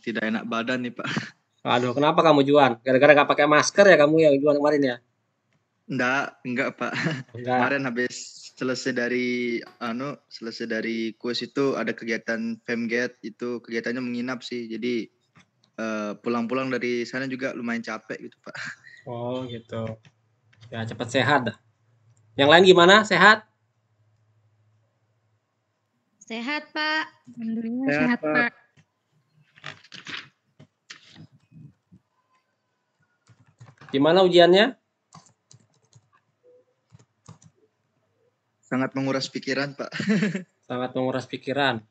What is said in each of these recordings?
tidak enak badan nih Pak. Waduh, kenapa kamu Juan? Gara-gara nggak pakai masker ya kamu yang Juan kemarin ya? Enggak Pak. Enggak. Kemarin habis selesai dari kuis itu ada kegiatan Femget, itu kegiatannya menginap sih. Jadi pulang-pulang dari sana juga lumayan capek gitu Pak. Oh gitu. Ya cepat sehat dah. Yang lain gimana? Sehat? Sehat, Pak. Alhamdulillah Sehat, sehat, Pak. Pak. Gimana ujiannya? Sangat menguras pikiran Pak. Sangat menguras pikiran.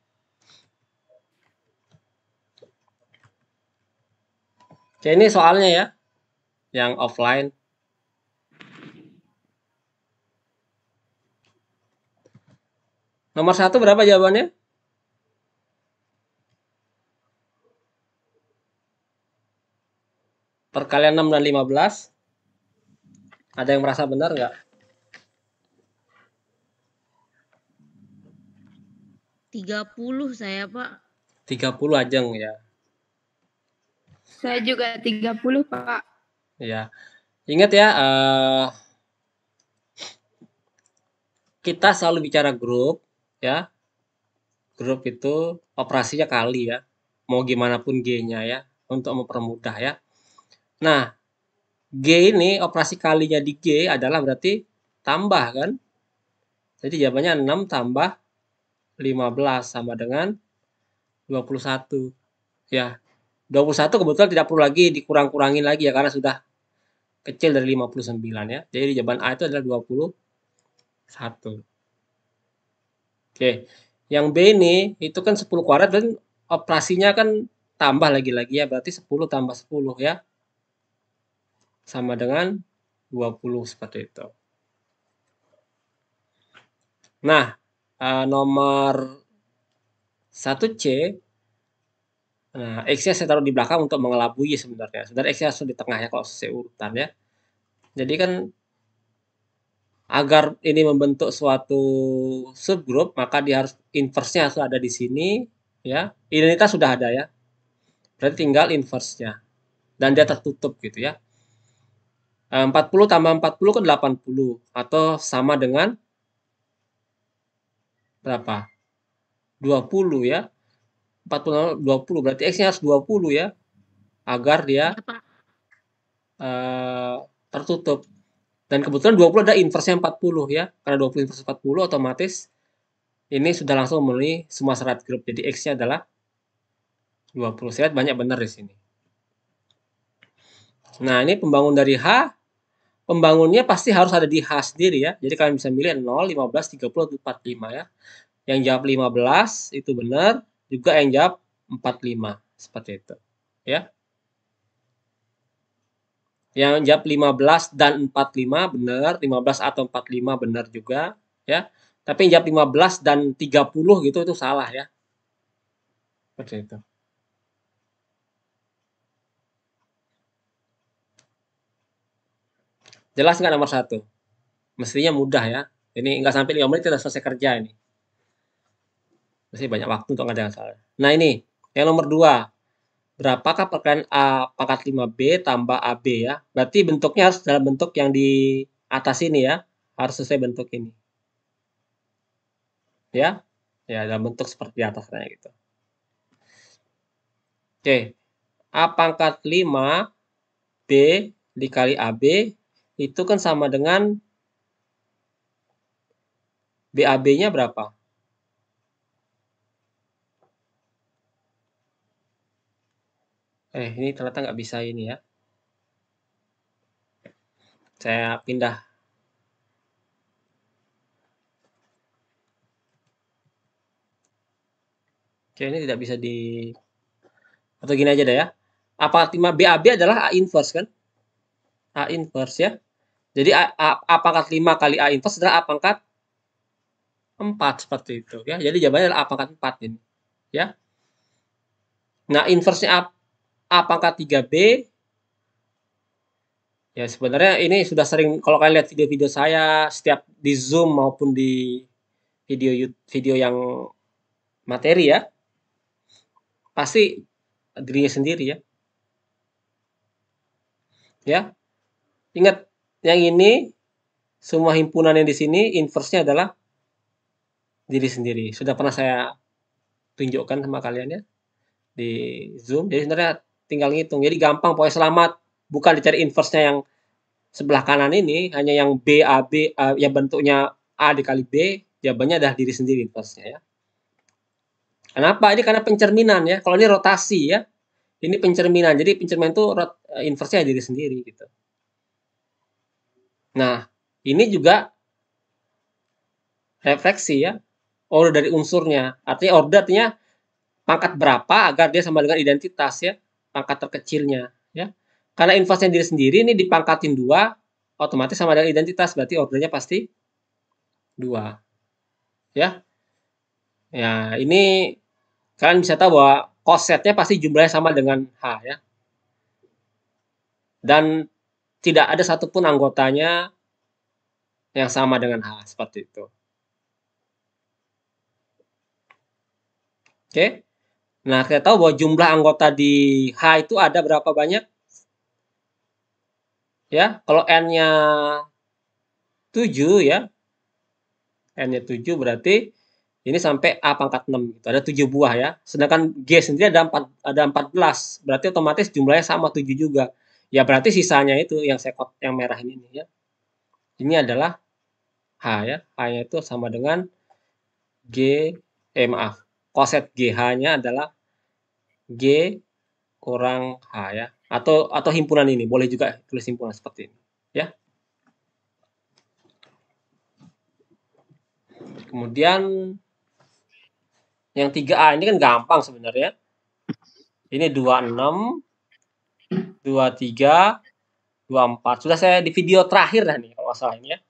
Oke, ini soalnya ya, yang offline. Nomor 1 berapa jawabannya? Perkalian 6 dan 15. Ada yang merasa benar nggak? 30 saya, Pak. 30 Ajeng ya. Saya juga 30, Pak. Ya. Ingat ya, kita selalu bicara grup ya. Grup itu operasinya kali ya. Mau gimana pun G-nya ya, untuk mempermudah ya. Nah, G ini operasi kalinya di G adalah berarti tambah kan? Jadi jawabannya 6 tambah 15 sama dengan 21. Ya, 21 kebetulan tidak perlu lagi dikurang-kurangin lagi ya karena sudah kecil dari 59 ya. Jadi jawaban A itu adalah 21. Oke. Yang B ini itu kan 10 kuadrat dan operasinya kan tambah lagi-lagi ya. Berarti 10 tambah 10 ya. Sama dengan 20 seperti itu. Nah, nomor 1C. Nah, X-nya saya taruh di belakang untuk mengelabui sebenarnya. Sebenarnya X-nya harus di tengah ya kalau sesuai urutan ya. Jadi kan agar ini membentuk suatu subgroup, maka dia harus inverse-nya harus ada di sini ya. Identitas sudah ada ya. Berarti tinggal inverse-nya. Dan dia tertutup gitu ya. 40 tambah 40 kan 80 atau sama dengan berapa? 20 ya. 40 20 berarti X-nya harus 20 ya agar dia Ya, Pak. tertutup. Dan kebetulan 20 ada inverse-nya 40 ya. Karena 20 inverse 40 otomatis ini sudah langsung memenuhi semua syarat grup. Jadi X-nya adalah 20. Saya lihat banyak benar di sini. Nah, ini pembangun dari H. Pembangunnya pasti harus ada di H sendiri ya. Jadi kalian bisa milih 0, 15, 30, atau 45 ya. Yang jawab 15 itu benar. Juga yang jawab 45. Seperti itu. Ya. Yang jawab 15 dan 45 benar. 15 atau 45 benar juga. Ya. Tapi yang jawab 15 dan 30 gitu itu salah ya. Seperti itu. Jelas nggak nomor 1? Mestinya mudah ya. Ini nggak sampai 5 menit kita selesai kerja ini. Masih banyak waktu untuk ngerjain soalnya. Nah ini, yang nomor 2. Berapakah perkalian A pangkat 5B tambah AB ya? Berarti bentuknya harus dalam bentuk yang di atas ini ya. Harus sesuai bentuk ini. Ya? Ya, dalam bentuk seperti di atas kayak gitu. Oke. A pangkat 5B dikali AB itu kan sama dengan BAB-nya berapa? Ini ternyata nggak bisa ini ya. Saya pindah. Oke, ini tidak bisa di... Atau gini aja deh ya. A pangkat 5 BAB adalah A inverse kan? A inverse ya. Jadi A pangkat 5 kali A inverse adalah A pangkat 4 seperti itu ya. Jadi jawabannya adalah A pangkat 4 ini. Ya. Nah, inverse-nya A pangkat 3B ya sebenarnya ini sudah sering kalau kalian lihat video-video saya setiap di Zoom maupun di video yang materi ya. Pasti dirinya sendiri ya. Ya, ingat yang ini semua himpunan yang di sini inverse-nya adalah diri sendiri. Sudah pernah saya tunjukkan sama kalian ya di Zoom. Jadi sebenarnya tinggal ngitung. Jadi gampang pokoknya selamat. Bukan dicari inverse-nya yang sebelah kanan ini, hanya yang B, A, B, yang bentuknya A dikali B, jawabannya adalah diri sendiri inverse-nya ya. Kenapa? Ini karena pencerminan ya. Kalau ini rotasi ya. Ini pencerminan. Jadi pencerminan itu inverse-nya diri sendiri gitu. Nah, ini juga refleksi ya. Order dari unsurnya. Artinya order artinya pangkat berapa agar dia sama dengan identitas ya. Pangkat terkecilnya ya. Karena inverse-nya diri sendiri ini dipangkatin 2, otomatis sama dengan identitas. Berarti ordernya pasti 2. Ya. Ya, ini kalian bisa tahu bahwa cosetnya pasti jumlahnya sama dengan H ya. Dan tidak ada satupun anggotanya yang sama dengan H, seperti itu. Oke. Nah, kita tahu bahwa jumlah anggota di H itu ada berapa banyak? Ya, kalau N-nya 7 ya. N-nya 7 berarti ini sampai A pangkat 6 gitu. Ada 7 buah ya. Sedangkan G sendiri ada 14. Berarti otomatis jumlahnya sama 7 juga. Ya berarti sisanya itu yang yang merah ini ya. Ini adalah H ya. H-nya itu sama dengan G, maaf. Koset GH-nya adalah G kurang H ya. Atau himpunan ini. Boleh juga tulis himpunan seperti ini. Ya. Kemudian yang 3A ini kan gampang sebenarnya. Ini 26, 23, 24. Sudah saya di video terakhir dah nih kalau salah ini ya.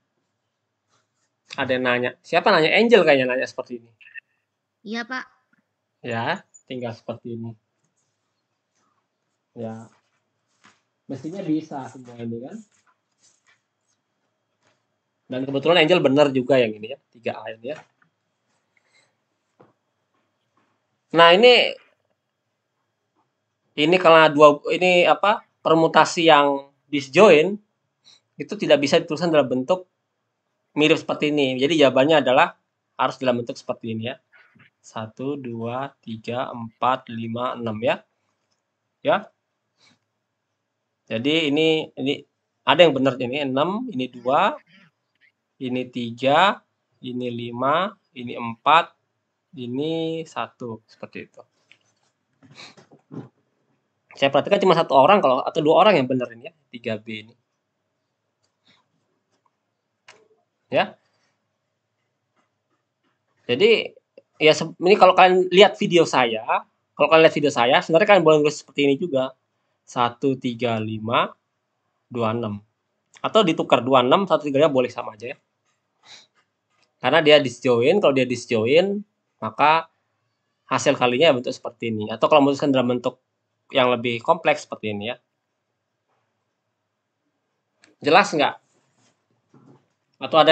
Ada yang nanya. Siapa nanya? Angel kayaknya nanya seperti ini. Iya, Pak. Ya, tinggal seperti ini. Ya. Mestinya bisa semua ini kan. Dan kebetulan Angel benar juga yang ini ya, 3A ini ya. Nah, ini karena ini apa? Permutasi yang disjoin itu tidak bisa dituliskan dalam bentuk mirip seperti ini. Jadi jawabannya adalah harus dalam bentuk seperti ini ya. 1, 2, 3, 4, 5, 6 ya. Ya. Jadi ini ada yang benar ini 6, ini 2, ini 3, ini 5, ini 4, ini 1 seperti itu. Saya perhatikan cuma 1 orang atau 2 orang yang benar ini ya, 3B ini. Ya. Jadi ya ini kalau kalian lihat video saya, sebenarnya kalian boleh nulis seperti ini juga. 1, 3, 5, 2, 6. Atau ditukar 26, 1, 3, 5 boleh sama aja ya. Karena dia disjoin, kalau dia disjoin maka hasil kalinya bentuk seperti ini. Atau kalau menuliskan dalam bentuk yang lebih kompleks seperti ini ya. Jelas nggak? Atau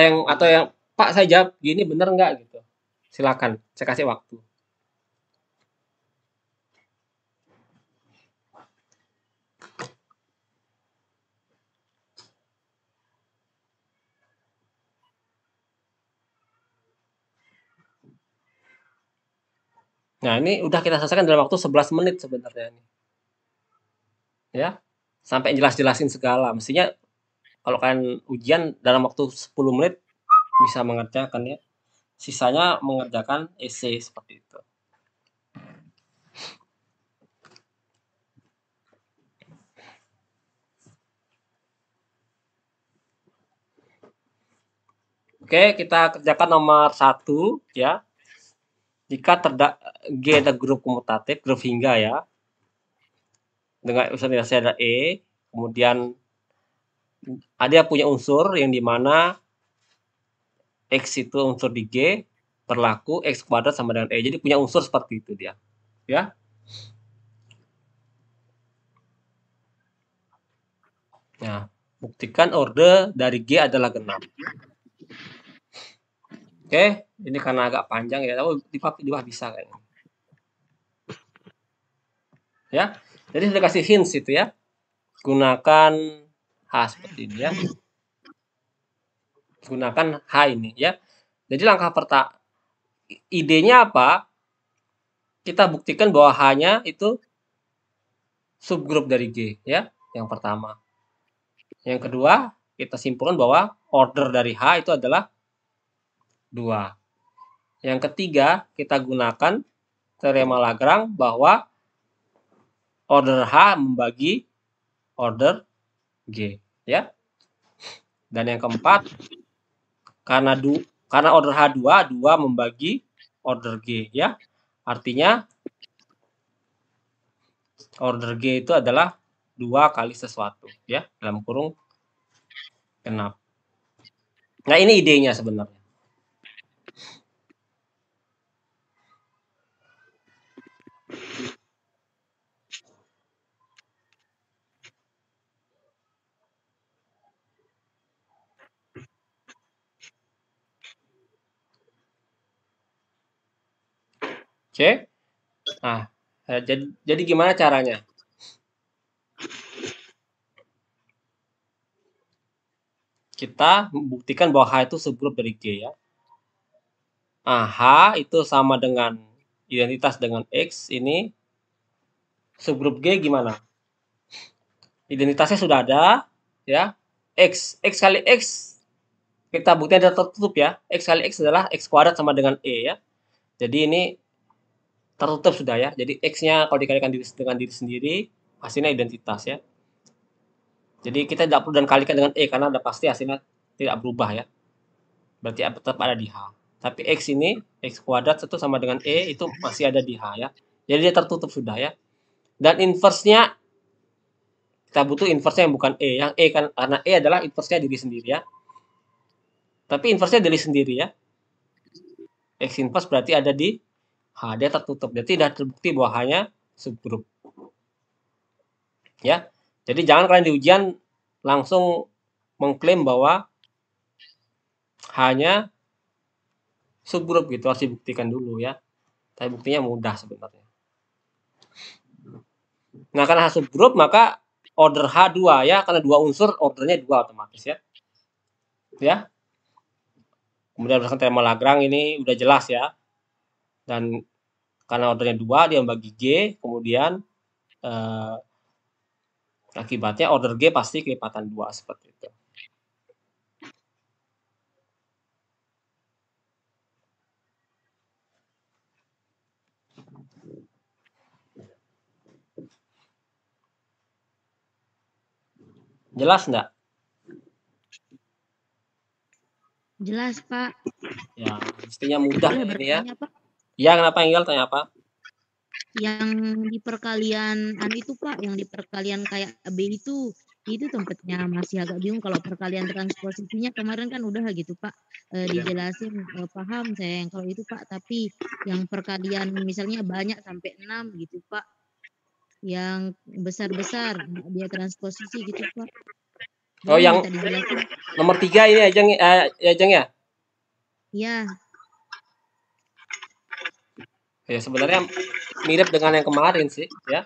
yang Pak saya jawab gini bener nggak gitu? Silakan, saya kasih waktu. Nah, ini udah kita selesaikan dalam waktu 11 menit sebenarnya ini. Ya. Sampai jelas-jelasin segala. Mestinya kalau kalian ujian dalam waktu 10 menit bisa mengerjakan ya. Sisanya mengerjakan esai seperti itu. Oke, kita kerjakan nomor 1 ya. Jika G ada grup komutatif, grup hingga ya. Dengan unsur nilai ada E, kemudian ada punya unsur yang dimana X itu unsur di G, berlaku X kuadrat sama dengan E. Jadi punya unsur seperti itu dia. Ya. Nah, buktikan orde dari G adalah genap. Oke, ini karena agak panjang ya, tapi di bawah bisa kayaknya. Ya. Jadi sudah kasih hints itu ya. Gunakan H seperti ini ya. Gunakan H ini ya. Jadi langkah pertama, idenya apa? Kita buktikan bahwa H-nya itu subgrup dari G ya, yang pertama. Yang kedua, kita simpulkan bahwa order dari H itu adalah 2. Yang ketiga, kita gunakan teorema Lagrange bahwa order H membagi order G ya. Dan yang keempat, karena order H2 membagi order G ya. Artinya order G itu adalah 2 kali sesuatu ya, dalam kurung genap. Nah, ini idenya sebenarnya. Oke. Nah, jadi gimana caranya? Kita membuktikan bahwa H itu subgrup dari G ya. Nah, H itu sama dengan identitas dengan X, ini subgrup G gimana? Identitasnya sudah ada ya. X kali X kita buktikan ada tertutup ya. X kali X adalah X kuadrat sama dengan E ya. Jadi ini tertutup sudah ya. Jadi X-nya kalau dikalikan dengan diri sendiri, hasilnya identitas ya. Jadi kita tidak perlu dan kalikan dengan E karena udah pasti hasilnya tidak berubah ya. Berarti tetap ada di H. Tapi X ini, X kuadrat itu sama dengan E, itu masih ada di H ya. Jadi dia tertutup sudah ya. Dan inverse-nya, kita butuh inverse-nya yang bukan E. Yang E kan, karena E adalah inverse-nya diri sendiri ya. Tapi inverse-nya diri sendiri ya. X inverse berarti ada di H, dia tertutup. Jadi tidak terbukti bahwa H-nya subgrup. Ya. Jadi jangan kalian di ujian langsung mengklaim bahwa H-nya subgrup gitu, harus dibuktikan dulu ya. Tapi buktinya mudah sebenarnya. Nah, karena H subgrup maka order H2 ya, karena 2 unsur ordernya 2 otomatis ya. Ya. Kemudian berdasarkan teorema Lagrange ini udah jelas ya. Dan karena ordernya 2 dia membagi G, kemudian akibatnya order G pasti kelipatan 2 seperti itu. Jelas enggak? Jelas, Pak. Ya, mestinya mudah Boleh ini ya. bertanya, Pak? Ya, kenapa Enggal tanya apa? Yang di perkalian itu, Pak, yang di perkalian kayak B itu tempatnya masih agak bingung. Kalau perkalian transposisinya kemarin kan udah gitu, Pak, dijelasin, paham saya yang kalau itu, Pak. Tapi yang perkalian misalnya banyak sampai 6 gitu, Pak. Yang besar-besar dia transposisi gitu, Pak. Oh, Boleh yang minta dijelasin? nomor 3 ini ya, Jeng ya? Iya. Ya, sebenarnya mirip dengan yang kemarin sih, ya.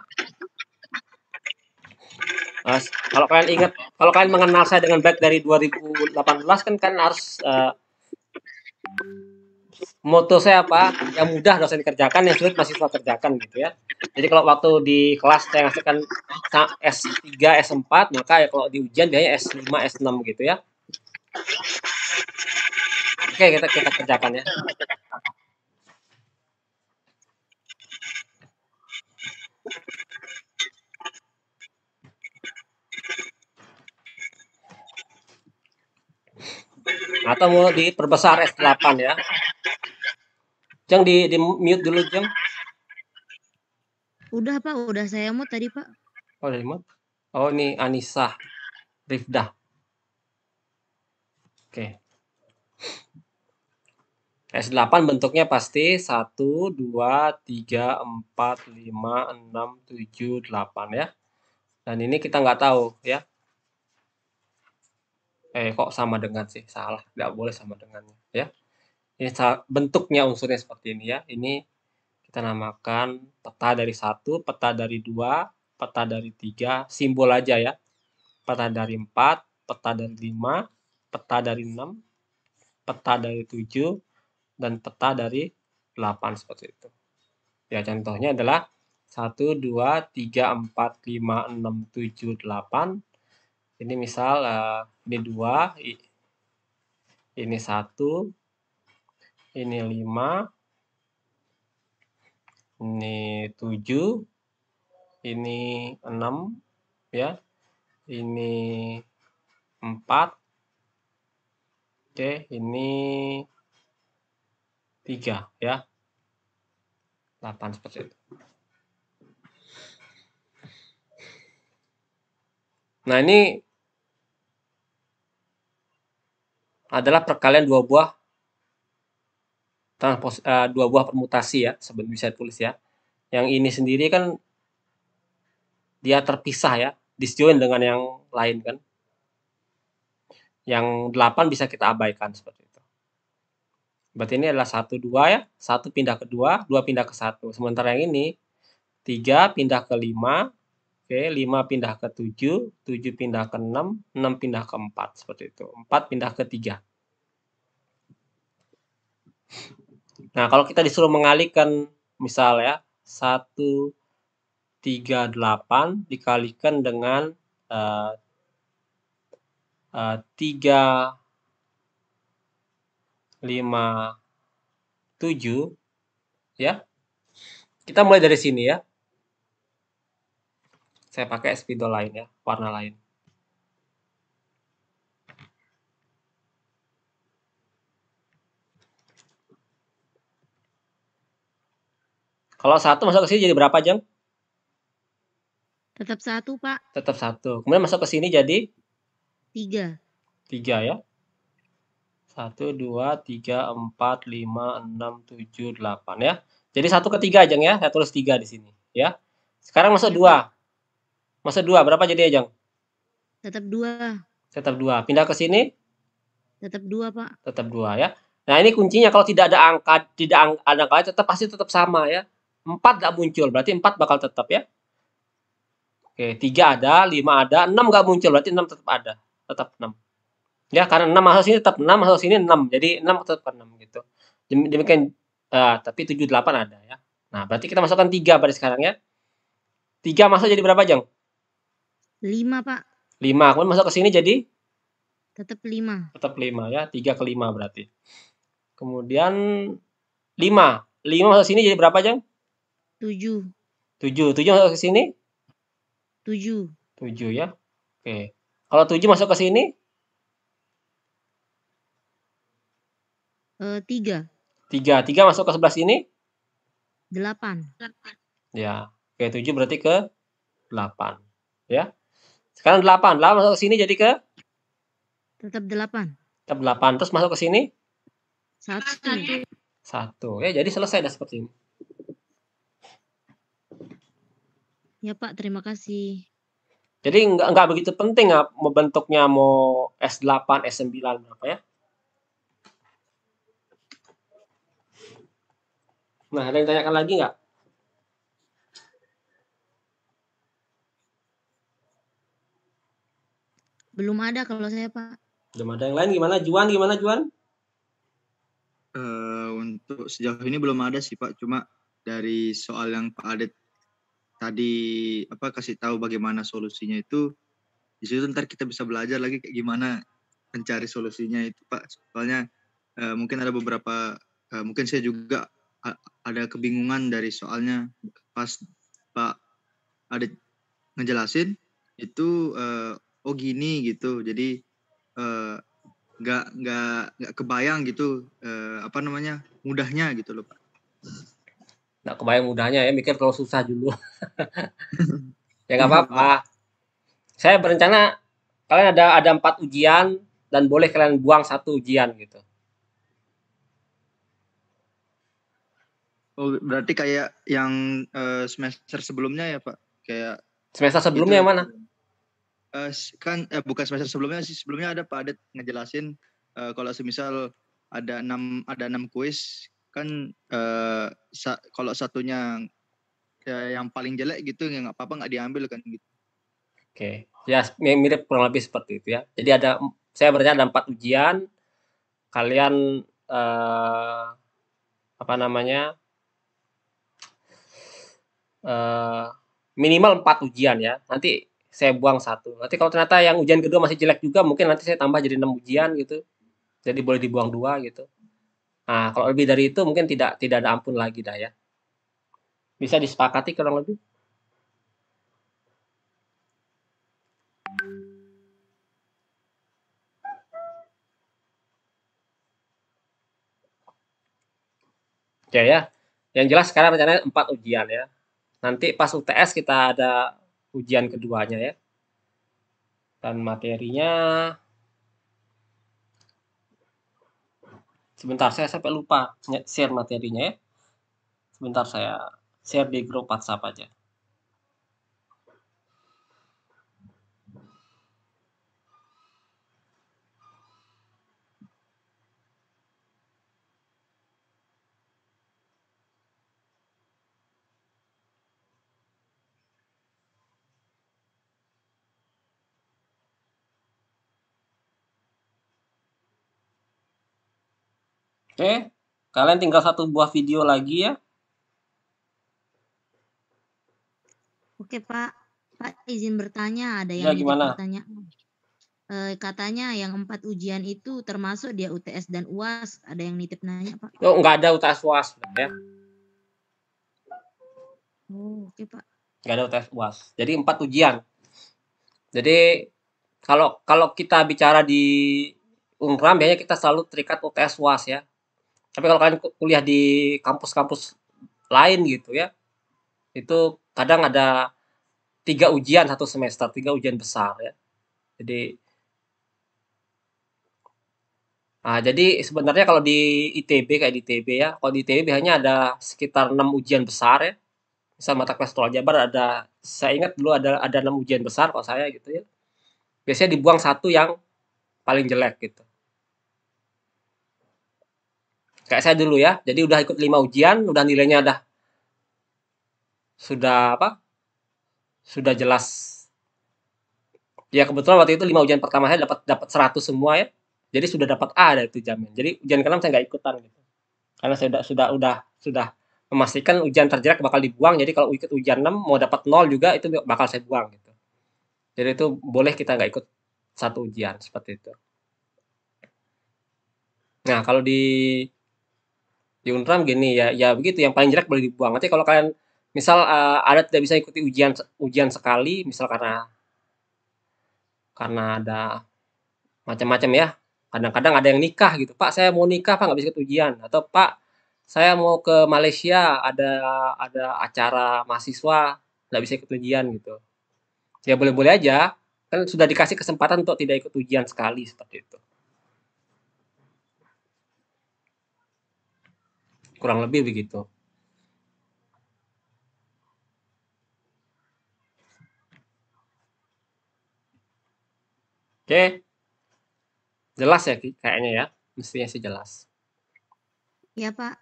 Kalau kalian ingat, kalau kalian mengenal saya dengan baik dari 2018 kan kalian harus moto saya apa? Yang mudah dosen kerjakan, yang sulit mahasiswa kerjakan gitu ya. Jadi kalau waktu di kelas saya ngasihkan S3, S4, maka ya kalau di ujian biasanya S5, S6 gitu ya. Oke, kita kerjakan ya. Atau mau diperbesar S8 ya. Jeng di mute dulu, Jeng. Udah, Pak, udah saya mute tadi, Pak. Oh, dari mute. Oh, ini Anissa Rifdah. Oke. S8 bentuknya pasti 1, 2, 3, 4, 5, 6, 7, 8 ya. Dan ini kita nggak tahu ya. Kok sama dengan sih? Salah, nggak boleh sama dengannya ya. Ini bentuknya unsurnya seperti ini ya. Ini Kita namakan peta dari 1, peta dari 2, peta dari 3, simbol aja ya. Peta dari 4, peta dari 5, peta dari 6, peta dari 7, dan peta dari 8 seperti itu. Ya, contohnya adalah 1, 2, 3, 4, 5, 6, 7, 8. Ini misal ini 2, ini 1, ini 5, ini 7, ini 6 ya. Ini 4. Oke, ini 3 ya. 8 seperti itu. Nah, ini adalah perkalian dua buah permutasi ya, sebenarnya bisa tulis ya. Yang ini sendiri kan dia terpisah ya, disjoin dengan yang lain kan. Yang 8 bisa kita abaikan seperti itu. Berarti ini adalah 1, 2 ya, 1 pindah ke 2, 2 pindah ke 1. Sementara yang ini 3 pindah ke 5, oke, 5 pindah ke 7, 7 pindah ke 6, 6 pindah ke 4 seperti itu. 4 pindah ke 3. Nah, kalau kita disuruh mengalihkan misal ya 1, 3, 8 dikalikan dengan 3, 5, 7 ya. Kita mulai dari sini ya. Saya pakai spidol lain ya, warna lain. Kalau 1 masuk ke sini jadi berapa, Jeng? Tetap 1, Pak. Tetap 1. Kemudian masuk ke sini jadi 3. 3 ya. 1, 2, 3, 4, 5, 6, 7, 8 ya. Jadi 1 ke 3, Jeng ya. Saya tulis 3 di sini ya. Sekarang masuk 2. Masuk 2 berapa jadi ya, Jeng? Tetap 2. Tetap 2. Pindah ke sini? Tetap 2, Pak. Tetap 2 ya. Nah, ini kuncinya kalau tidak ada angka, tidak ada angka pasti tetap sama ya. 4 nggak muncul, berarti 4 bakal tetap ya. Oke, 3 ada, 5 ada, 6 nggak muncul, berarti 6 tetap ada. Tetap 6. Ya, karena 6 masuk sini tetap 6, masuk sini 6. Jadi 6 tetap 6 gitu. Demikian, tapi 7, 8 ada ya. Nah, berarti kita masukkan 3 pada sekarang ya. 3 masuk jadi berapa, Jeng? 5, Pak. 5. Kemudian masuk ke sini jadi? Tetap 5. Tetap 5 ya. 3 ke 5 berarti. Kemudian 5. 5 masuk sini jadi berapa, Jeng? 7. 7. 7 masuk ke sini? 7. 7 ya. Oke. Kalau 7 masuk ke sini? 3. 3. 3 masuk ke sebelah sini? 8. Ya. Oke, 7 berarti ke 8. Ya. Sekarang 8. 8 masuk ke sini jadi ke? Tetap 8. Tetap 8. Terus masuk ke sini? 1. 1. Ya, jadi selesai dah seperti ini. Ya, Pak. Terima kasih. Jadi nggak begitu penting mau bentuknya mau S8, S9 apa ya. Nah, ada yang tanyakan lagi nggak? Belum ada kalau saya, Pak. Belum ada yang lain gimana? Juan gimana, Juan? Untuk sejauh ini belum ada sih, Pak. Cuma dari soal yang Pak Adet tadi kasih tahu bagaimana solusinya itu, di situ ntar kita bisa belajar lagi kayak gimana mencari solusinya itu, Pak. Soalnya mungkin ada beberapa, mungkin saya juga ada kebingungan dari soalnya pas Pak Adet ngejelasin itu oh gini gitu. Jadi nggak kebayang gitu mudahnya gitu loh, Pak. Nggak kebayang mudahnya ya, mikir kalau susah dulu. Ya nggak apa-apa. Saya berencana kalian ada 4 ujian dan boleh kalian buang 1 ujian gitu. Oh, berarti kayak yang semester sebelumnya ya, Pak? Kayak semester sebelumnya yang mana? Kan bukan semester sebelumnya sih. Sebelumnya ada Pak Adet ngejelasin kalau semisal ada 6 kuis, kan kalau satunya yang paling jelek gitu ya nggak apa-apa, nggak diambil kan gitu. Oke, ya mirip kurang lebih seperti itu ya. Jadi saya berarti ada 4 ujian, kalian apa namanya, minimal 4 ujian ya. Nanti saya buang 1. Nanti kalau ternyata yang ujian kedua masih jelek juga, mungkin nanti saya tambah jadi 6 ujian gitu. Jadi boleh dibuang 2 gitu. Nah, kalau lebih dari itu mungkin tidak ada ampun lagi dah ya. Bisa disepakati kurang lebih? Oke ya. Yang jelas sekarang rencananya 4 ujian ya. Nanti pas UTS kita ada ujian keduanya ya. Dan materinya sebentar, saya sampai lupa share materinya ya. Sebentar, saya share di grup WhatsApp aja. Oke, kalian tinggal 1 buah video lagi ya. Oke Pak, izin bertanya, ada Ya, yang nitip gimana? pertanyaan. Katanya yang 4 ujian itu termasuk dia UTS dan UAS, ada yang nitip nanya Pak. Oh, nggak ada UTS UAS ya. Oh, oke Pak. Nggak ada UTS UAS. Jadi 4 ujian. Jadi kalau kita bicara di Unram biasanya kita selalu terikat UTS UAS ya. Tapi kalau kalian kuliah di kampus-kampus lain gitu ya, itu kadang ada 3 ujian 1 semester, 3 ujian besar ya. Jadi sebenarnya kalau di ITB kayak di ITB ya, kalau di ITB biasanya ada sekitar 6 ujian besar ya. Misal mata kelas tol Jabar saya ingat dulu ada 6 ujian besar kalau saya gitu ya. Biasanya dibuang 1 yang paling jelek gitu. Kayak saya dulu ya, jadi udah ikut 5 ujian, udah nilainya sudah jelas. Ya kebetulan waktu itu 5 ujian pertama saya dapat 100 semua ya. Jadi sudah dapat A dari itu jamin. Jadi ujian ke-6 saya nggak ikutan gitu. Karena saya sudah memastikan ujian terjelek bakal dibuang. Jadi kalau ikut ujian 6 mau dapat 0 juga itu bakal saya buang gitu. Jadi itu boleh kita nggak ikut 1 ujian seperti itu. Nah, kalau di Unram gini ya begitu, yang paling jelek boleh dibuang. Nanti kalau kalian misal ada tidak bisa ikuti ujian sekali, misal karena ada macam-macam ya. Kadang-kadang ada yang nikah gitu, Pak saya mau nikah Pak nggak bisa ikut ujian, atau Pak saya mau ke Malaysia ada acara mahasiswa nggak bisa ikut ujian gitu. Ya boleh-boleh aja, kan sudah dikasih kesempatan untuk tidak ikut ujian sekali seperti itu. Kurang lebih begitu. Oke. Jelas ya kayaknya ya, mestinya sih jelas. Iya Pak.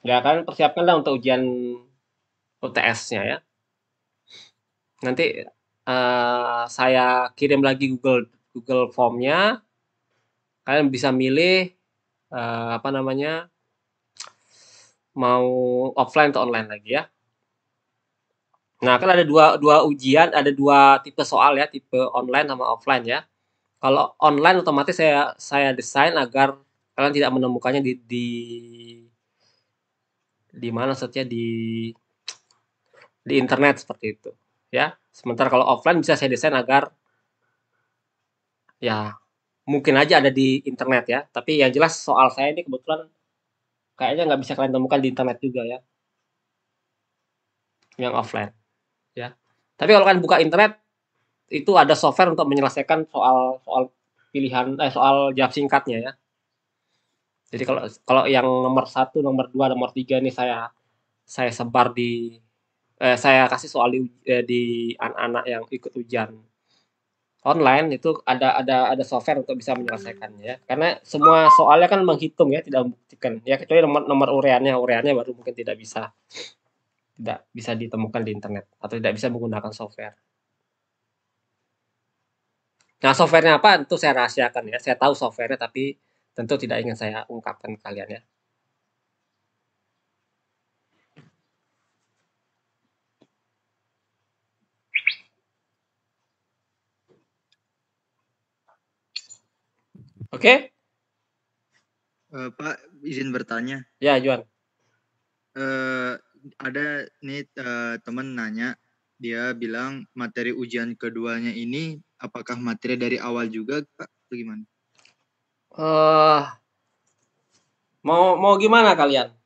Ya kalian persiapkanlah untuk ujian UTS-nya ya. Nanti saya kirim lagi Google Form-nya. Kalian bisa milih apa namanya, mau offline atau online lagi ya. Nah, kan ada dua ujian, ada 2 tipe soal ya, tipe online sama offline ya. Kalau online otomatis saya desain agar kalian tidak menemukannya di mana maksudnya di internet seperti itu ya. Sementara kalau offline bisa saya desain agar ya mungkin aja ada di internet ya. Tapi yang jelas soal saya ini kebetulan kayaknya nggak bisa kalian temukan di internet juga ya. Yang offline ya. Tapi kalau kalian buka internet itu ada software untuk menyelesaikan soal pilihan soal jawab singkatnya ya. Jadi kalau yang nomor 1, nomor 2, nomor 3 ini saya sebar saya kasih soal di anak-anak yang ikut ujian online itu ada software untuk bisa menyelesaikannya ya. Karena semua soalnya kan menghitung ya, tidak membuktikan. Ya kecuali nomor ureannya baru mungkin tidak bisa ditemukan di internet atau tidak bisa menggunakan software. Nah, softwarenya apa tentu saya rahasiakan ya. Saya tahu softwarenya tapi tentu tidak ingin saya ungkapkan ke kalian ya. Oke? Pak, izin bertanya. Ya, Juan. Ada nih teman nanya, dia bilang materi ujian keduanya ini apakah materi dari awal juga, Pak? Atau gimana? Mau gimana kalian?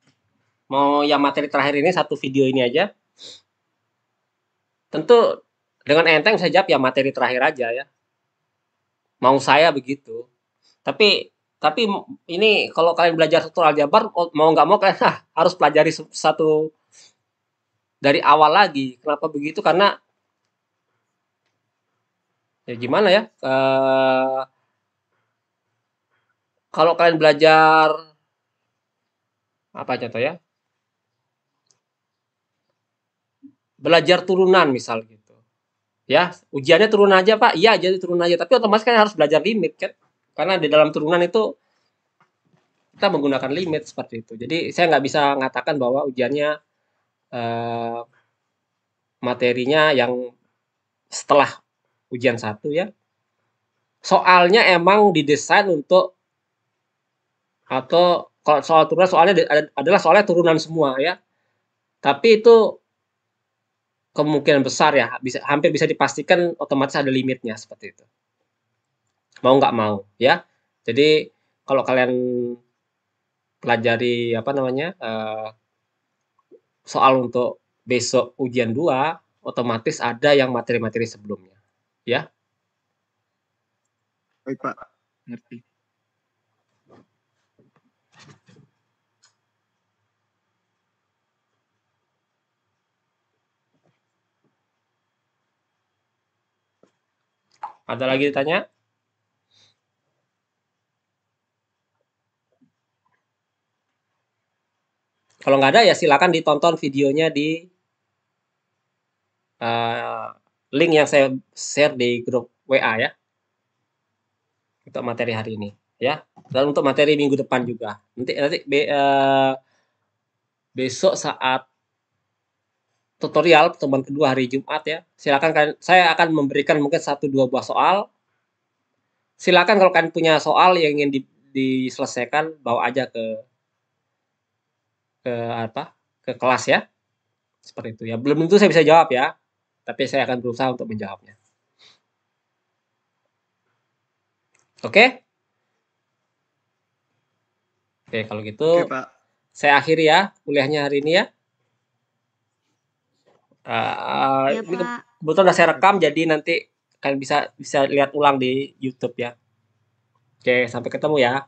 Mau yang materi terakhir ini satu video ini aja? Tentu dengan enteng saya jawab ya materi terakhir aja ya. Mau saya begitu. Tapi ini kalau kalian belajar struktur aljabar mau nggak mau kalian harus pelajari satu dari awal lagi. Kenapa begitu? Karena ya gimana ya? Kalau kalian belajar apa contoh ya? Belajar turunan misal gitu. Ya, ujiannya turun aja, Pak. Iya, jadi turun aja, tapi otomatis kan harus belajar limit kan. Karena di dalam turunan itu kita menggunakan limit seperti itu. Jadi saya nggak bisa mengatakan bahwa ujiannya materinya yang setelah ujian 1 ya. Soalnya emang didesain untuk atau kalau soal turunan soalnya adalah soalnya turunan semua ya. Tapi itu kemungkinan besar ya hampir bisa dipastikan otomatis ada limitnya seperti itu. Mau nggak mau ya. Jadi kalau kalian pelajari apa namanya soal untuk besok ujian 2 otomatis ada yang materi-materi sebelumnya ya. Baik, Pak. Ngerti. Ada lagi ditanya? Kalau nggak ada ya silakan ditonton videonya di link yang saya share di grup WA ya. Untuk materi hari ini ya. Dan untuk materi minggu depan juga. Nanti besok saat tutorial pertemuan kedua hari Jumat ya. Silakan kalian, saya akan memberikan mungkin 1-2 buah soal. Silakan kalau kalian punya soal yang ingin diselesaikan bawa aja ke kelas ya. Seperti itu ya. Belum tentu saya bisa jawab ya. Tapi saya akan berusaha untuk menjawabnya. Oke? Oke, kalau gitu Oke, Pak. saya akhiri ya kuliahnya hari ini ya. Ya, Ini Pak. kebetulan udah saya rekam jadi nanti kalian bisa lihat ulang di YouTube ya. Oke, sampai ketemu ya.